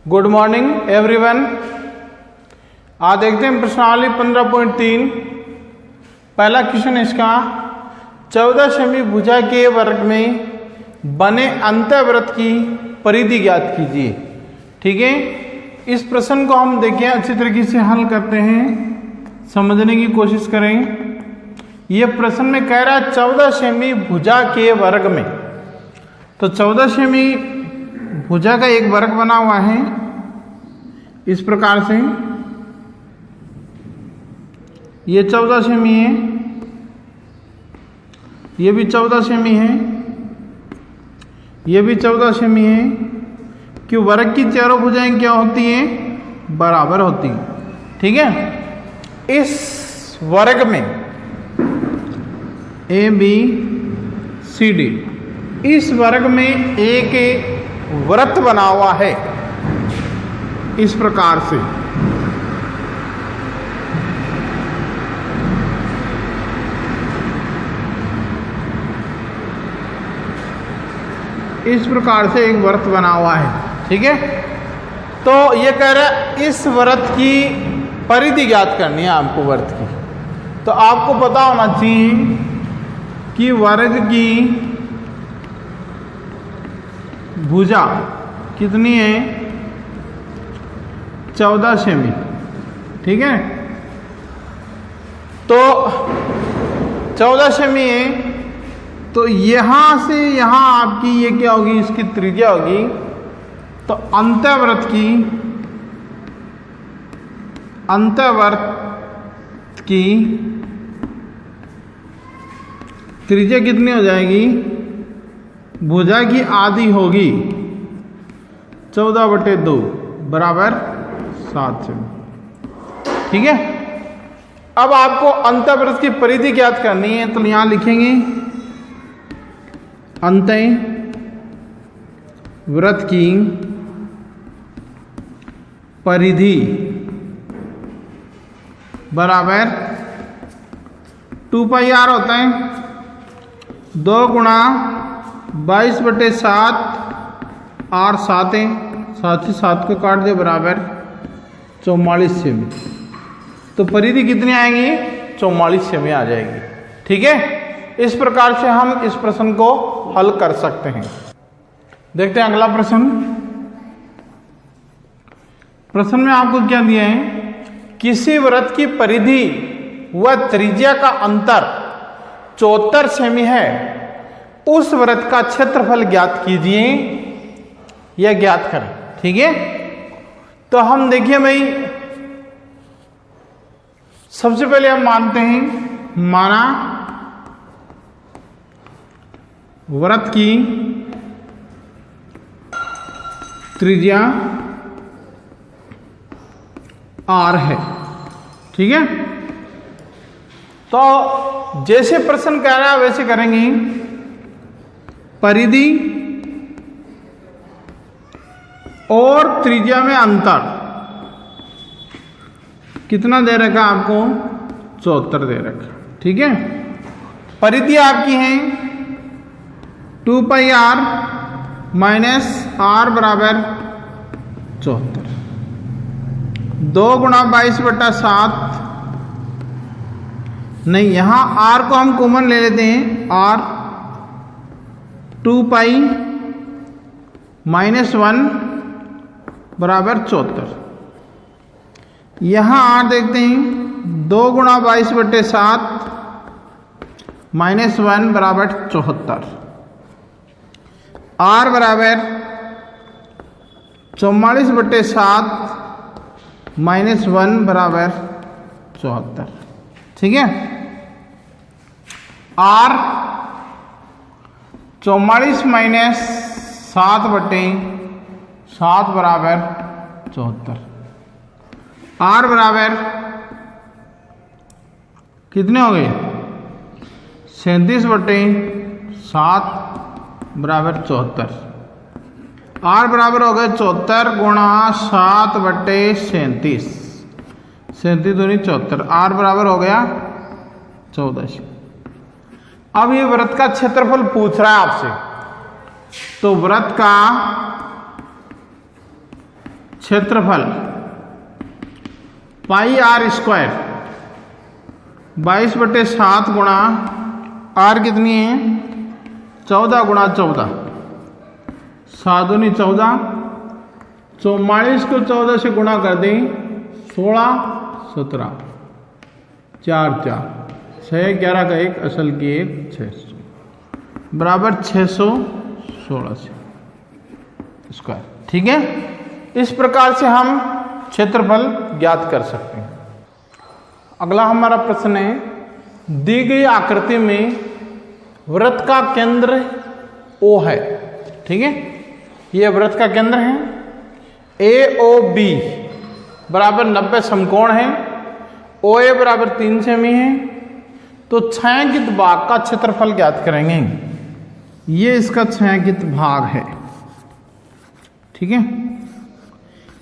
Good morning everyone. आज देखते हैं प्रश्नावली 15.3। पहला क्वेश्चन इसका 14 सेमी भुजा के वर्ग में बने अंतःवृत्त की परिधि ज्ञात कीजिए। ठीक है, इस प्रश्न को हम देखें अच्छी तरीके से हल करते हैं, समझने की कोशिश करें। यह प्रश्न में कह रहा है 14 सेमी भुजा के वर्ग में, तो 14 सेमी भुजा का एक वर्ग बना हुआ है इस प्रकार से। ये 14 सेमी है, ये भी 14 सेमी है, ये भी 14 सेमी है। कि वर्ग की चारों भुजाएं क्या होती हैं? बराबर होती हैं। ठीक है, इस वर्ग में ए बी सी डी, इस वर्ग में एक वृत्त बना हुआ है इस प्रकार से। इस प्रकार से एक वृत्त बना हुआ है। ठीक है, तो ये कह रहा है इस वृत्त की परिधि ज्ञात करनी है आपको वृत्त की। तो आपको पता होना चाहिए कि वर्ग की भुजा कितनी है? 14 सेमी। ठीक है, तो 14 सेमी है, तो यहां से यहां आपकी ये क्या होगी? इसकी त्रिज्या होगी। तो अंतःवृत्त की त्रिज्या कितनी हो जाएगी? भुजा की आधी होगी 14/2 बराबर 7 सेमी। ठीक है, अब आपको अंतःवृत्त की परिधि ज्ञात करनी है, तो यहां लिखेंगे अंतः वृत्त की परिधि बराबर 2πr होता है 2 गुणा 22/7 r 7 है, 7 से 7 को काट दे बराबर 44 सेमी। तो परिधि कितनी आएंगी? 44 सेमी आ जाएगी। ठीक है, इस प्रकार से हम इस प्रश्न को हल कर सकते हैं। देखते हैं अगला प्रश्न। प्रश्न में आपको क्या दिया है? किसी वृत्त की परिधि व त्रिज्या का अंतर 74 सेमी है, उस वृत्त का क्षेत्रफल ज्ञात कीजिए या ज्ञात करें। ठीक है, तो हम देखिए भाई, सबसे पहले हम मानते हैं, माना वृत्त की त्रिज्या r है। ठीक है, तो जैसे प्रश्न कह रहा है वैसे करेंगे। परिधि और त्रिज्या में अंतर कितना दे रखा आपको? 74 दे रखा। ठीक है, परिधि आपकी है 2πr माइनस r बराबर 74। 2 गुणा 22/7 नहीं, यहां r को हम कॉमन ले लेते हैं। r 2π माइनस 1 बराबर 74। यहां r देखते हैं 2 गुणा 22/7 माइनस 1 बराबर 74। r बराबर 44/7 माइनस 1 बराबर 74। ठीक है, r 44 माइनस 7/7 बराबर 74। r बराबर कितने हो गए? 37/7 बराबर 74। r बराबर हो गए 74 गुणा 7/37, 37 दूनी 74। r बराबर हो गया 14। अब ये वृत्त का क्षेत्रफल पूछ रहा है आपसे, तो वृत्त का क्षेत्रफल पाई आर स्क्वायर 22/7 गुणा आर कितनी है 14 गुणा 14 7 दूनी 14 44 को 14 से गुणा कर दें 16 17 4 4 6 11 का 1 असल की 1 600 बराबर 616 स्क्वायर। ठीक है, इस प्रकार से हम क्षेत्रफल ज्ञात कर सकते हैं। अगला हमारा प्रश्न है, दी गई आकृति में वृत्त का केंद्र O है। ठीक है, ये वृत्त का केंद्र है। AOB बराबर 90 समकोण है। OA बराबर 3 सेमी है। तो छायांकित भाग का क्षेत्रफल ज्ञात करेंगे। ये इसका छायांकित भाग है। ठीक है,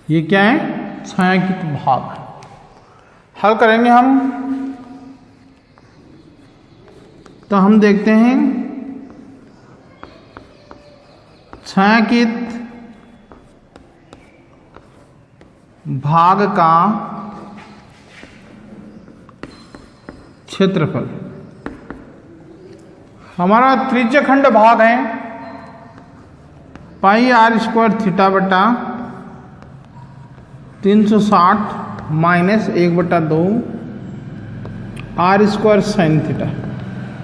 ये क्या है छायांकित भाग। हल करेंगे हम, तो हम देखते हैं छायांकित भाग का क्षेत्रफल हमारा त्रिज्यखंड भाग है पाई आर स्क्वायर थीटा बटा 360 minus 1/2 r square sine theta.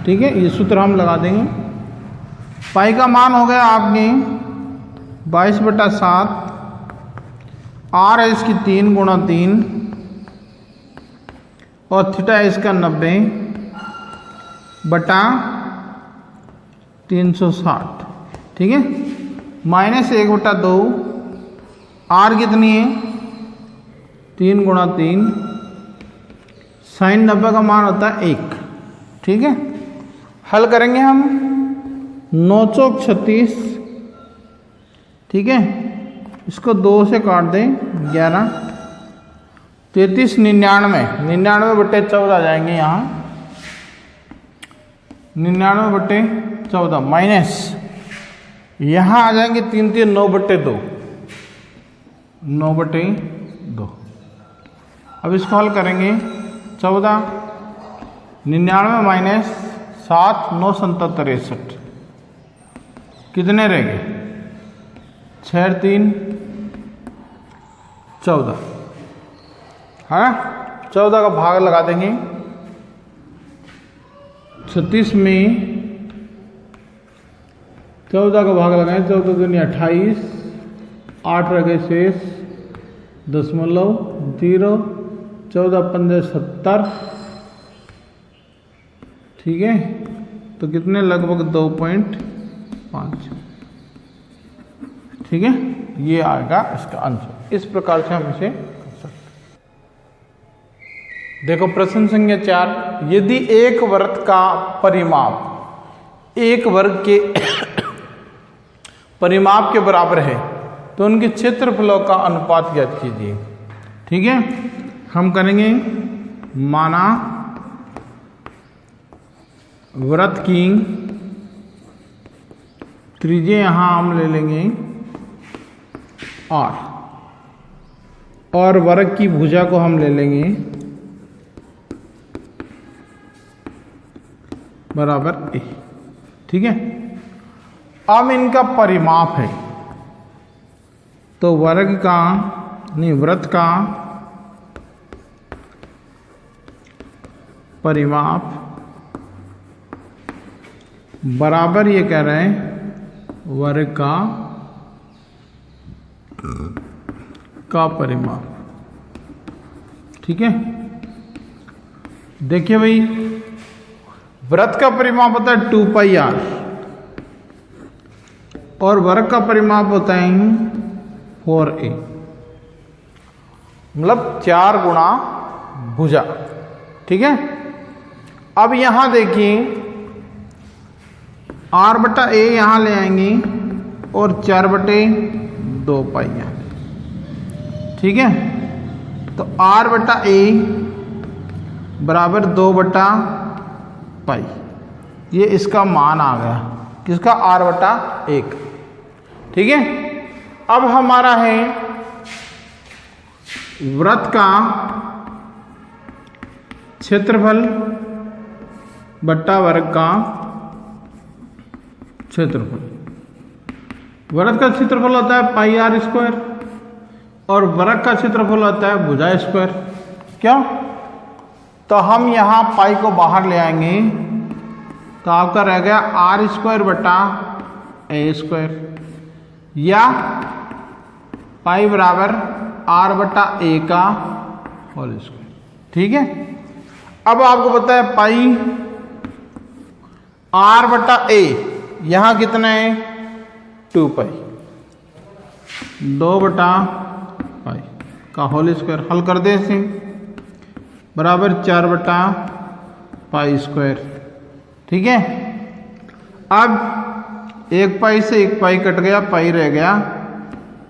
ठीक है, ये सूत्र हम लगा देंगे। पाई का मान हो गया आपके 22/7, आर है इसकी 3 गुणा 3 और थीटा है इसका 90 बटा 360। ठीक है, माइनस 1/2 आर कितनी है 3 गुणा 3 साइन 90 का मान होता है 1। ठीक है, हल करेंगे हम 9 चौक 36। ठीक है, इसको 2 से काट दें 11 33 99 99/14 आ जाएंगे यहाँ 99/14 माइनस यहाँ आ जाएंगे 3 3 9/2 9/2। अब इसको हल करेंगे 14 99 माइनस 7 9 77 63 कितने रह गए 6 3 14 है ना। 14 का भाग लगा देंगे 36 में 14 का भाग लगाएं 14 दूनी 28 8 रह गए शेष 0.0 14 15 70। ठीक है, तो कितने लगभग 2.5। ठीक है, ये आएगा इसका आंसर। इस प्रकार से हम इसे कर सकते हैं। देखो प्रश्न संख्या 4, यदि एक वृत्त का परिमाप एक वर्ग के परिमाप के बराबर है तो उनके क्षेत्रफलों का अनुपात ज्ञात कीजिए। ठीक है, हम करेंगे माना वृत्त की त्रिज्या यहां हम ले लेंगे R और वर्ग की भुजा को हम ले लेंगे बराबर A। ठीक है, अब इनका परिमाप है तो वर्ग का नहीं वृत्त का परिमाप बराबर ये कह रहे हैं वर्ग का परिमाप। ठीक है, देखिए भाई वृत्त का परिमाप होता है 2 पाई r और वर्ग का परिमाप होता है 4a, मतलब 4 गुणा भुजा। ठीक है, अब यहां देखिए r/a यहां ले आएंगे और 4/2 पाई यहां। ठीक है, तो r/a बराबर 2/पाई, ये इसका मान आ गया किसका r/1। ठीक है, अब हमारा है वृत्त का क्षेत्रफल बट्टा वर्ग का क्षेत्रफल। वृत्त का क्षेत्रफल होता है पाई आर स्क्वायर और वर्ग का क्षेत्रफल होता है भुजा स्क्वायर। क्यों? तो हम यहाँ पाई को बाहर ले आएंगे तो आपका रह गया आर स्क्वायर बटा ए स्क्वायर, या पाई बराबर आर बटा ए का होल स्क्वायर। ठीक है, अब आपको पता है पाई आर बटा ए, यहां कितना है 2 पाई, 2 बटा पाई का होल स्क्वायर। हल कर दे इसे, बराबर 4 बटा पाई स्क्वायर। ठीक है, अब 1 पाई से 1 पाई कट गया, पाई रह गया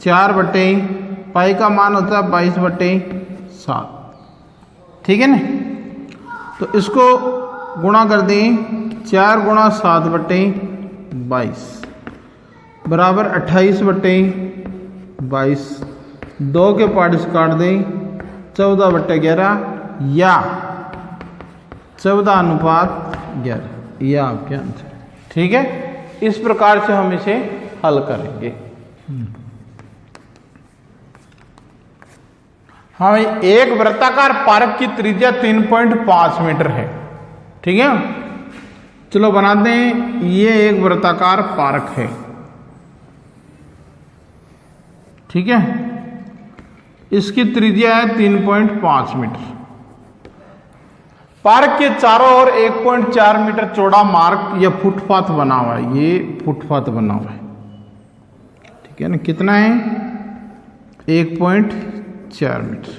4 बटे पाई का मान होता है 22 बटे 7। ठीक है ना, तो इसको गुणा कर दें, 4 गुणा 7 बटे 22 बराबर 28 बटे 22। 2 के पार्ट से काट दें, 14 बटे 11 या 14:11, यह आपके आंसर। ठीक है, इस प्रकार से हम इसे हल करेंगे। हाँ, एक वृत्ताकार पार्क की त्रिज्या 3.5 मीटर है। ठीक है, चलो बनाते हैं। ये एक वृत्ताकार पार्क है। ठीक है, इसकी त्रिज्या है 3.5 मीटर। पार्क के चारों ओर 1.4 मीटर चौड़ा मार्ग या फुटपाथ बना हुआ है। ये फुटपाथ बना हुआ है। ठीक है ना, कितना है 1.4 मीटर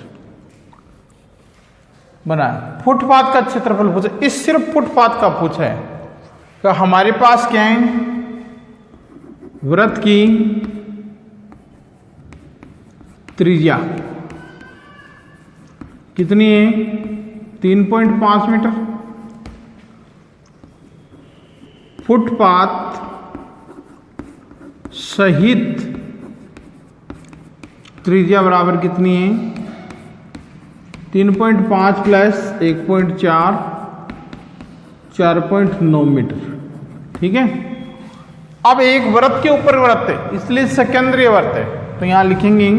बना है। फुटपाथ का क्षेत्रफल पूछा, इस सिर्फ फुटपाथ का पूछा है। तो हमारे पास क्या है, वृत्त की त्रिज्या कितनी है 3.5 मीटर। फुटपाथ सहित त्रिज्या बराबर कितनी है 3.5 प्लस 1.4, 4.9 मीटर। ठीक है, अब एक वृत्त के ऊपर वृत्त है, इसलिए सेकेंद्रीय वृत्त है। तो यहां लिखेंगे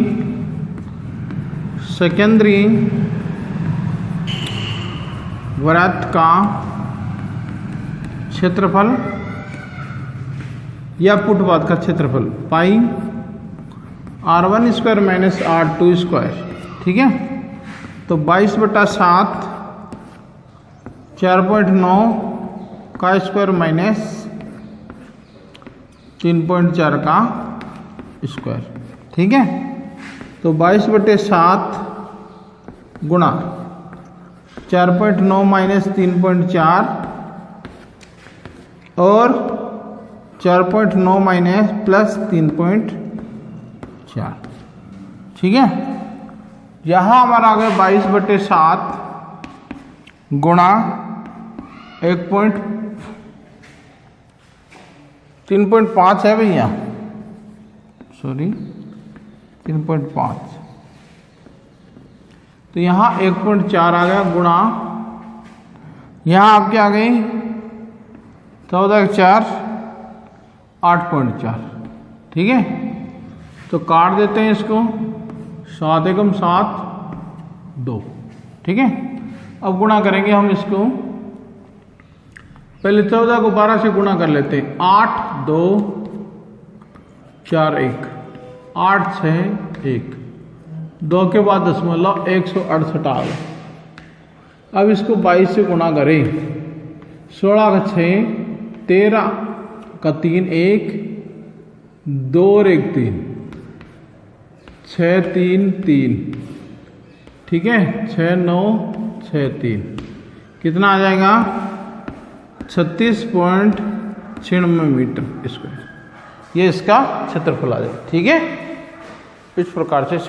सेकेंद्रीय वृत्त का क्षेत्रफल या फुटपाथ का क्षेत्रफल पाई r1 square minus r2 square. ठीक है, तो 22 बटा 7, 4.9 का स्क्वायर माइनस 3.4 का स्क्वायर। ठीक है, तो 22 बटे 7 गुणा 4.9 माइनस 3.4 और 4.9 माइनस प्लस 3.4। ठीक है, यहाँ हमारा आ गया 22 बटे 7 गुणा 3.5 है भैया, सॉरी 3.5। तो यहाँ 1.4 आ गया गुणा, यहाँ आपके आ गई 14 के 4 8.4। ठीक है, तो काट देते हैं इसको, 7 एकम 7 2। ठीक है, अब गुणा करेंगे हम इसको, पहले 14 को 12 से गुणा कर लेते हैं। 8 2 4 1, 8 6 1, 2 के बाद दशमलव 168 आ गया। अब इसको 22 से गुणा करें, 16 का 6, 13 का 3 1, 2 और 1 3, 6 3 3। ठीक है, 6 9 6 3, कितना आ जाएगा 36.96 मीटर स्क्वायर। ये इसका क्षेत्रफल आ जाएगा। ठीक है, इस प्रकार से